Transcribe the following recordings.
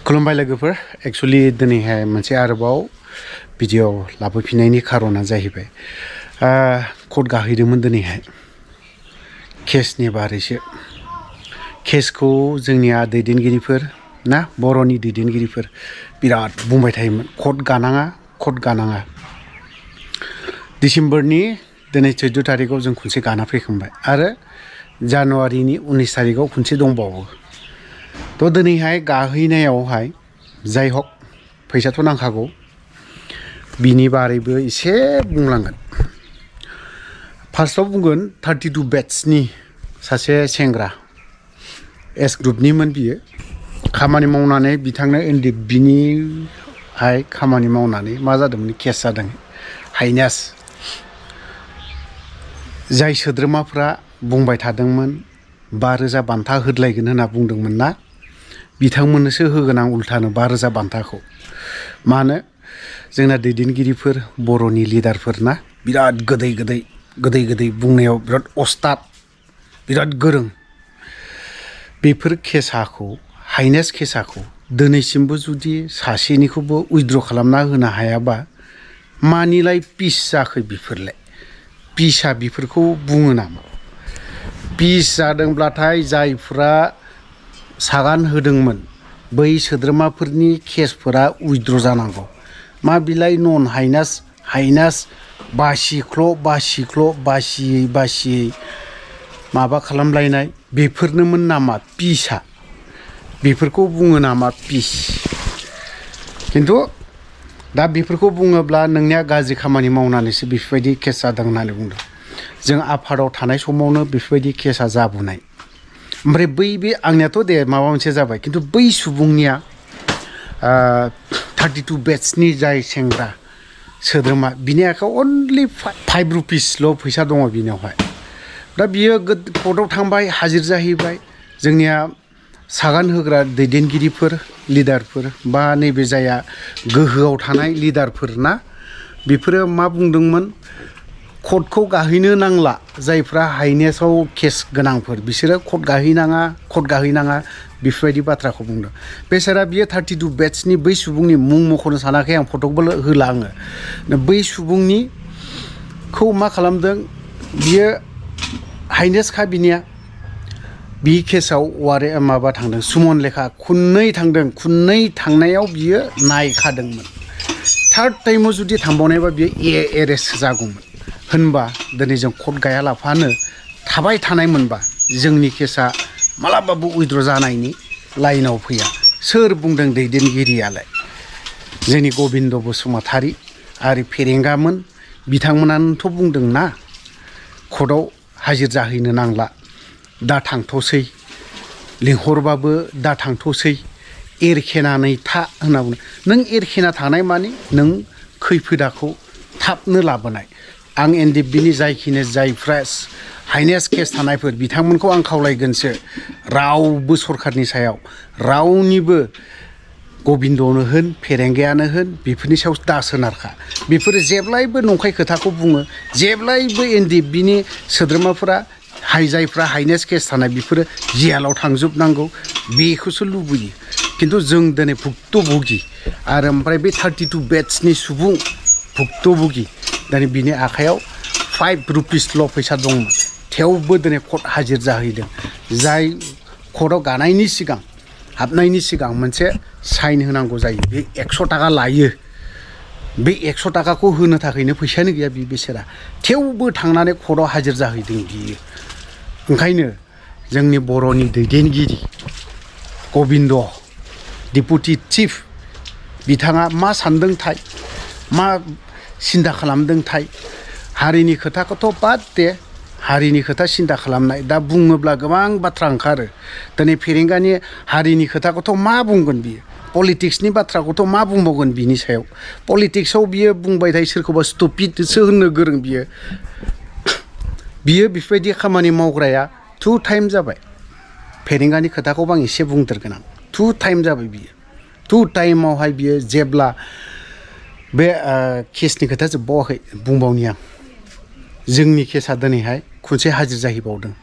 खुलुमबाय लोगोफोर एक्चुअली दिनैहाय मोनसे आरोबाव भिडिअ लाबोफिननायनि खारना जाहैबाय कर्ट गाहैदोंमोन दिनैहाय केसनि बारैसो केसखौ जोंनिया दैदेनगिरिफोर ना बर'नि दैदेनगिरिफोर बिराद बुंबाय थायोमोन कर्ट गानाङा डिसेम्बरनि दिनै 14 तारिखआव जों खनसे गाना फैखांबाय आरो जानुवारिनि 19 तारिखआव खनसे दंबावो तो दिनैहाय गाहैनायावहाय जाय हक फैसाथ' नांखागौ बिनि बारैबो एसे बुंलांगोन फार्स्टआव बुंगोन 32 बेट्सनि सासे सेंग्रा एस ग्रुपनिमोन बियो खामानि मावनानै बिथांनो बिनिहाय खामानि मावनानै मा जादोंमोन केस जादों हाइनास जाय सोद्रोमाफ्रा बुंबाय थादोंमोन 5,000 बान्था होदलायगोन होनना बुंदोंमोन ना बिथांमोननोसो होगोन आं उल्थानो 5,000 बान्थाखौ मानो जोंना दैदेनगिरिफोर बर'नि लिडारफोर ना बिराद गोदै बुंनायाव बिराद अस्ताद बिराद गोरों बेफोर केसाखौ हाइनेस केसाखौ दिनैसिमबो जुदि सासेनिखौबो उइथड्र खालामना होनो हायाबा मानिलाय पिस जाखै बिफोरलाय पिसआ बिफोरखौ बुङो नामा पिस जादोंब्लाथाय जायफ्रा सागान होदोंमोन बै सोद्रोमाफोरनि केसफोरा उइथड्र जानांगौ मा बिलाइ नन हाइनास बासियै माबा खालामलायनाय बेफोरनोमोन नामा पिसआ बेफोरखौ बुङो नामा पिस खिन्थु दा बेफोरखौ बुङोब्ला नोंनिया गाज्रि खामानि मावनानैसो बेफोरबायदि केस जादों होननानै बुंदों जों आफादाव थानाय समावनो बेफोरबायदि केसा जाबोनाय ओमफ्राय बे आंनियाथ' दे माबा मोनसे जाबाय खिन्थु बै सुबुंनिया 32 बेट्सनि जाय सेंग्रा सोद्रोमा बिनि आखायाव अनलि 5 रुपिसल' फैसा दङ बिनियावहाय दा बियो कर्टआव थांबाय हाजिर जाहैबाय जोंनिया सागान होग्रा दैदेनगिरिफोर लिडारफोर बा नैबे जाया गोहोआव थानाय लिडारफोर ना बेफोरो मा बुंदोंमोन कर्टखौ गाहैनो नांला जायफ्रा हाइनेसाव केस गोनांफोर बिसोरो कर्ट गाहैनाङा बेफोरबायदि बाथ्राखौ बुंदों बेसारा बियो 32 बेट्सनि बै सुबुंनि मुं मख'नो सानाखै आं फट'बो होला आङो बै सुबुंनिखौ मा खालामदों बियो हाइनेसखा बिनिया बि केसाव माबा थांदों सुमन लेखा खुननै थांनायाव बियो नायखादोंमोन थार्ड टाइमाव जुदि थांबावनायबा बियो एरेस्ट जागौमोन होनबा दिनै जों कर्ट गायालाफानो थाबाय थानाय मोनबा जोंनि केसा मालाबाबो उइथड्र जानायनि लाइनाव फैया सोर बुंदों दैदेनगिरियालाय जोंनि गबिन्द बसुमतारी आरो फेरेंगामोन बिथांमोनानोथ' बुंदों ना कर्टआव हाजिर जाहैनो नांला दा थांथ'सै लिंहरबाबो दा थांथ'सै एरखेनानै था होनना बुङो नों एरखेना थानाय माने नों खैफोदाखौ थाबनो लाबोनाय आं एनडिएफबिनि जायफ्रा हाइनेस केस थानायफोर बिथांमोनखौ आं खावलायगोनसो रावबो सरखारनि सायाव रावनिबो गबिन्दनो होन फेरेंगायानो होन बेफोरनि सायाव दा सोनारखा बेफोरो जेब्लायबो नंखाय खोथाखौ बुङो जेब्लायबो एनडिएफबिनि सोद्रोमाफोरा जायफ्रा हाइनेस केस थानाय बेफोरो जेलाव थांजोबनांगौ बेखौसो लुबैयो खिन्थु जों दिनै भुक्तभोगि आरो ओमफ्राय बे 32 बेट्सनि सुबुं भुक्तभोगि दिनै बिनि आखायाव 5 रुपिसल' फैसा दंमोन थेवबो दिनै कर्ट हाजिर जाहैदों जाय कर्टआव गानायनि सिगां हाबनायनि सिगां मोनसे साइन होनांगौ जायो बे 100 थाखा लायो बे 100 थाखाखौ होनो थाखायनो फैसायानो गैया बे बेसेरा थेवबो थांनानै कर्टआव हाजिर जाहैदों बियो ओंखायनो जोंनि बर'नि दैदेनगिरि गबिन्द डेपुटि चिफ बिथाङा मा सानदोंथाय मा सिन्था खालामदोंथाय हारिनि खोथाखौथ' बाद दे हारिनि खोथा सिन्था खालामनाय दा बुङोब्ला गोबां बाथ्रा ओंखारो दिनै फेरेंगानि हारिनि खोथाखौथ' मा बुंगोन बियो पलिटिक्सनि बाथ्राखौथ' मा बुंबावगोन बिनि सायाव पलिटिक्सआव बियो बुंबाय थायो सोरखौबा स्टुपिडसो होननो गोरों बियो बेफोरबायदि खामानि मावग्राया 2 टाइम जाबाय फेरेंगानि खोथाखौबो आं एसे बुंदेरगोन आं 2 टाइम जाबाय बियो 2 टाइमावहाय बियो जेब्ला बे केसनि खोथा जोबबावाखै बुंबावनि आं जोंनि केसा दिनैहाय खनसे हाजिर जाहैबावदों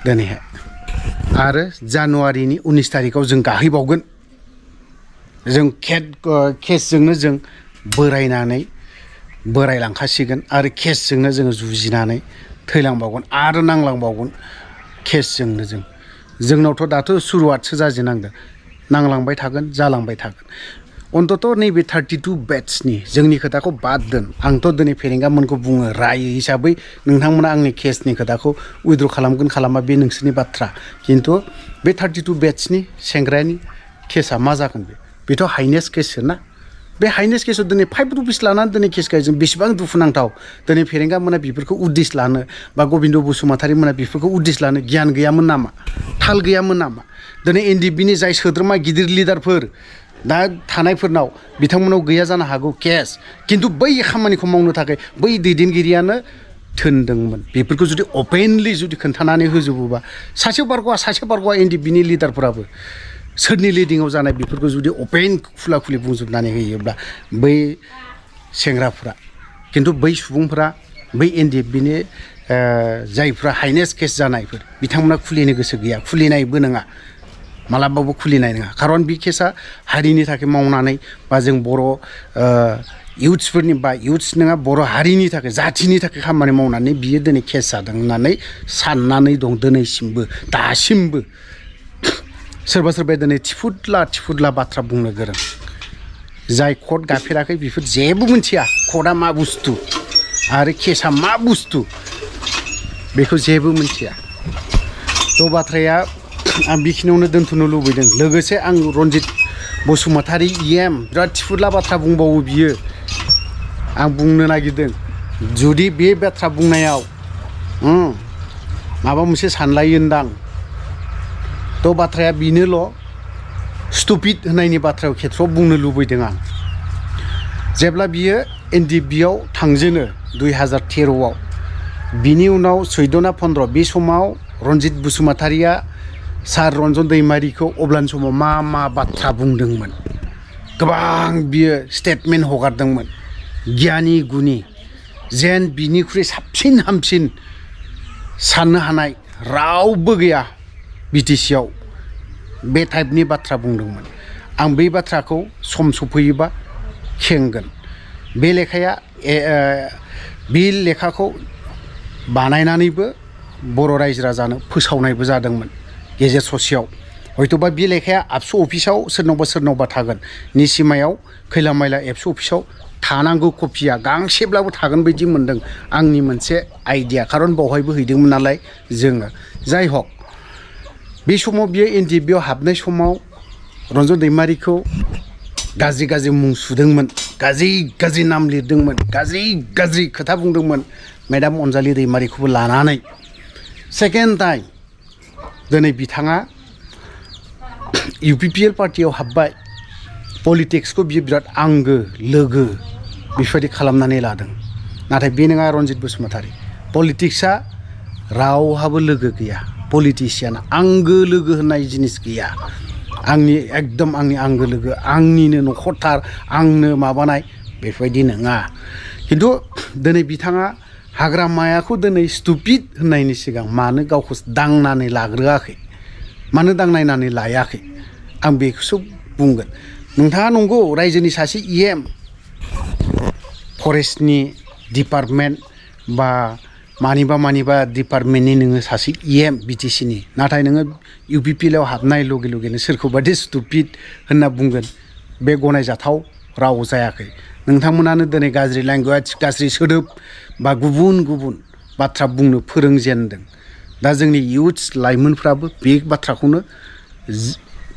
दिनैहाय आरो जानुवारिनि 19 तारिखाव जों गाहैबावगोन जों केसजोंनो जों बोरायलांखासिगोन आरो केसजोंनो जोङो जुजिनानै थैलांबावगोन आरो नांलांबावगोन केसजोंनो जोंनावथ' दाथ' सुरुवातसो जाजेनांदों नांलांबाय थागोन जालांबाय थागोन अन्तत नैबे 32 बेट्सनि जोंनि खोथाखौ बाद दोन आंथ' दिनै फेरेंगामोनखौ बुङो रायो हिसाबै नोंथांमोना आंनि केसनि खोथाखौ उइद्र' खालामगोन खालामा बे नोंसोरनि बाथ्रा खिन्थु बे 32 बेट्सनि सेंग्रानि केसा मा जागोन बेथ' हाइनेस्ट केससो ना बे हाइनेस्ट केसआव दिनै 5 रुपिस लानानै दिनै केस गायजों बेसेबां दुखुनांथाव दिनै फेरेंगामोना बेफोरखौ उद्दिस लानो बा गबिन्द बसुमतारी मोना बेफोरखौ उद्दिस लानो गियान गैयामोन नामा थाल गैयामोन नामा दिनै एनडिएफबिनि जाय सोद्रोमा गिदिर लिडारफोर दा थानायफोरनाव बिथांमोनाव गैया जानो हागौ केस खिन्थु बै खामानिखौ मावनो थाखाय बै दैदेनगिरियानो थोनदोंमोन बेफोरखौ जुदि अपेनलि जुदि खोन्थानानै होजोबोबा सासेयाव बारग'आ एनडिएफबिनि लिडारफोराबो सोरनि लिडिंआव जानाय बेफोरखौ जुदि अपेन खुला खुलि बुंजोबनानै होयोब्ला बै सेंग्राफ्रा खिन्थु बै सुबुंफोरा बै एनडिएफबिनि जायफ्रा हाइनेस्ट केस जानायफोर बिथांमोना खुलिनो गोसो गैया खुलिनायबो नङा मालाबाबो खुलिनाय नङा खारन बे केसा हारिनि थाखाय मावनानै बा जों बर' इउथ्सफोरनि बा इउथ्स नङा बर' हारिनि थाखाय जाथिनि थाखाय खामानि मावनानै बियो दिनै केस जादों होननानै साननानै दं दिनैसिमबो दासिमबो सोरबा दिनै थिफुदला बाथ्रा बुंनो गोरों जाय कर्ट गाफेराखै बेफोर जेबो मिथिया कर्टआ मा बुस्थु आरो केसा मा बुस्थु बेखौ जेबो मिथिया थ' बाथ्राया आं बेखिनियावनो दोनथ'नो लुबैदों लोगोसे आं रन्जित बसुमतारी इएम बिराद थिफुदला बाथ्रा बुंबावो बियो आं बुंनो नागिरदों जुदि बे बाथ्रा बुंनायाव माबा मोनसे सानलायोनदां थ' बाथ्राया बेनोल' स्टुपिड होननायनि बाथ्रायाव खेथ्रआव बुंनो लुबैदों आं जेब्ला बियो एनडिएफबियाव थांजेनो 2013आव बिनि उनाव 14 ना 15 बे समाव रन्जित बसुमतारीया सार रन्जन दैमारिखौ अब्लानि समाव मा बाथ्रा बुंदोंमोन गोबां बियो स्टेटमेन्ट हगारदोंमोन गियानि गुनि जेन बिनिख्रुइ साबसिन हामसिन साननो हानाय रावबो गैया बिटिसिआव बे टाइपनि बाथ्रा बुंदोंमोन आं बै बाथ्राखौ सम सफैयोबा खेंगोन बे लेखाखौ बानायनानैबो बर' रायजो राजानो फोसावनायबो जादोंमोन गेजेर ससेयाव हयथ'बा बे लेखाया आबसु अफिसाव सोरनावबा थागोन निसिमायाव खैला मैला एबसु अफिसाव थानांगौ कपिया गांसेब्लाबो थागोन बायदि मोनदों आंनि मोनसे आइडिया खारन बावहायबो हैदोंमोन नालाय जोङो जाय हक बे समाव बियो एनडिएफबियाव हाबनाय समाव रन्जन दैमारिखौ गाज्रि मुं सुदोंमोन गाज्रि नाम लिरदोंमोन गाज्रि खोथा बुंदोंमोन मेडाम अनजालि दैमारिखौबो लानानै सेकेन्ड टाइम दिनै बिथाङा इउपिपिएल पार्टियाव हाबबाय पलिटिक्सखौ बियो बिराद आंगो लोगो बेफोरबायदि खालामनानै लादों नाथाय बे नङा रन्जित बसुमतारी पलिटिक्सआ रावहाबो लोगो गैया पलिटिसियान आंगो लोगो होननाय जिनिस गैया एकदम आंनि आंगो लोगो आंनिनो न'खरथार आंनो माबानाय बेफोरबायदि नङा खिन्थु दिनै बिथाङा हाग्रामायाखौ दिनै स्टुपिड होननायनि सिगां मानो गावखौ दांनानै लाग्रोआखै मानो दांनायनानै लायाखै आं बेखौसो बुंगोन नोंथाङा नंगौ रायजोनि सासे इएम फरेस्टनि डिपार्टमेन्ट बा मानिबा डिपार्टमेन्टनि नोङो सासे इएम बिटिसिनि नाथाय नोङो इउपिपिएलआव हाबनाय लगे लगेनो सोरखौबादि स्टुपिड होनना बुंगोन बे गनायजाथाव राव जायाखै नोंथांमोनानो दिनै गाज्रि लेंगुवेज गाज्रि सोदोब बा गुबुन बाथ्रा बुंनो फोरोंजेनदों दा जोंनि इउथ्स लाइमोनफ्राबो बे बाथ्राखौनो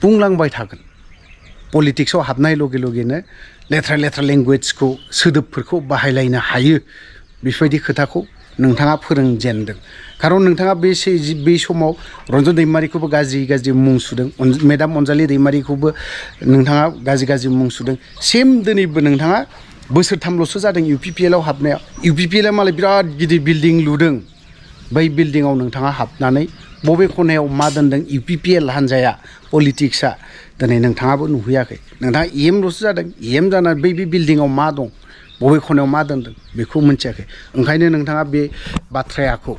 बुंलांबाय थागोन पलिटिक्सआव हाबनाय लगे लगेनो लेथ्रा लेंगुवेजखौ सोदोबफोरखौ बाहायलायनो हायो बेफोरबायदि खोथाखौ नोंथाङा फोरोंजेनदों खारन नोंथाङा बे समाव रन्जन दैमारिखौबो गाज्रि मुं सुदों मेडाम अनजालि दैमारिखौबो नोंथाङा गाज्रि मुं सुदों सेम दिनैबो नोंथाङा बोसोरथामल'सो जादों इउपिपिएलआव हाबनायाव इउपिपिएलआ मालाय बिराद गिदिर बिल्डिं लुदों बै बिल्डिंआव नोंथाङा हाबनानै बबे खनायाव मा दोनदों इउपिपिएल हान्जाया पलिटिक्सआ दिनै नोंथाङाबो नुहैयाखै नोंथाङा इएमल'सो जादों इएम जानानै बै बिल्डिंआव मा दं बबे खनायाव मा दोनदों बेखौ मिथियाखै ओंखायनो नोंथाङा बे बाथ्राखौ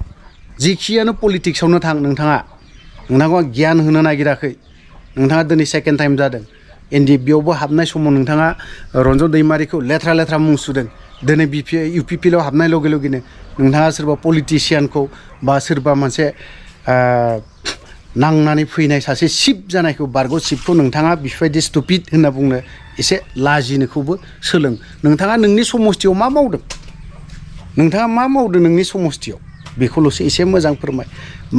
जिखियानो पलिटिक्सआवनो थां नोंथाङा नोंथांखौ आं गियान होनो नागिराखै नोंथाङा दिनै सेकेन्ड टाइम जादों NDFB आवबो हाबनाय समाव नोंथाङा रन्जन दैमारिखौ लेथ्रा लेथ्रा मुं सुदों दिनै UPPL हाबनाय लगे लगेनो नोंथाङा सोरबा पलिटिशियानखौ बा सोरबा मोनसे नांनानै फैनाय सासे सिप जानायखौ बारग' सिपखौ नोंथाङा बेफोरबायदि स्टुपिड होनना बुंनो एसे लाजिनोखौबो सोलों नोंथाङा नोंनि समस्थियाव मा मावदों नोंथाङा मा मावदों नोंनि समस्थियाव बेखौल'सो एसे मोजां फोरमाय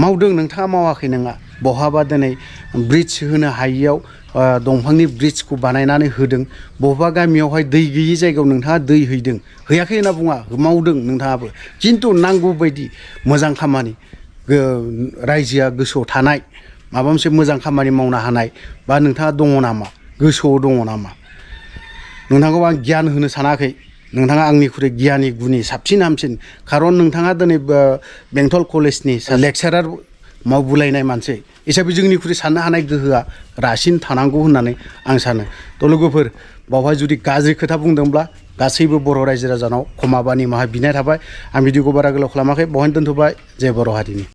मावदों नोंथाङा मावाखै नङा बहाबा दिनै ब्रिज होनो हायियाव दंफांनि ब्रिजखौ बानायनानै होदों बबेबा गामियावहाय दै गैयि जायगायाव नोंथाङा दै हैदों हैयाखै होनना बुङा मावदों नोंथाङाबो खिन्थु नांगौ बायदि मोजां खामानि रायजोआ गोसोआव थानाय माबा मोनसे मोजां खामानि मावनो हानाय बा नोंथाङा दङ नामा गोसोआव दङ नामा नोंथांखौ आं गियान होनो सानाखै नोंथाङा आंनिख्रुइ गियानि गुनि साबसिन हामसिन खारन नोंथाङा दिनै बेंटल कलेजनि लेक्सारार मावबोलायनाय मानसि हिसाबै जोंनिख्रुइ साननो हानाय गोहोआ रासिन थानांगौ होननानै आं सानो थ' लोगोफोर बावहाय जुदि गाज्रि खोथा बुंदोंब्ला गासैबो बर' रायजो राजानाव क्षमा बा निमाहा बिनाय थाबाय आं भिडिअखौ बारा गोलाव खालामाखै बावहायनो दोनथ'बाय जय बर' हारिनि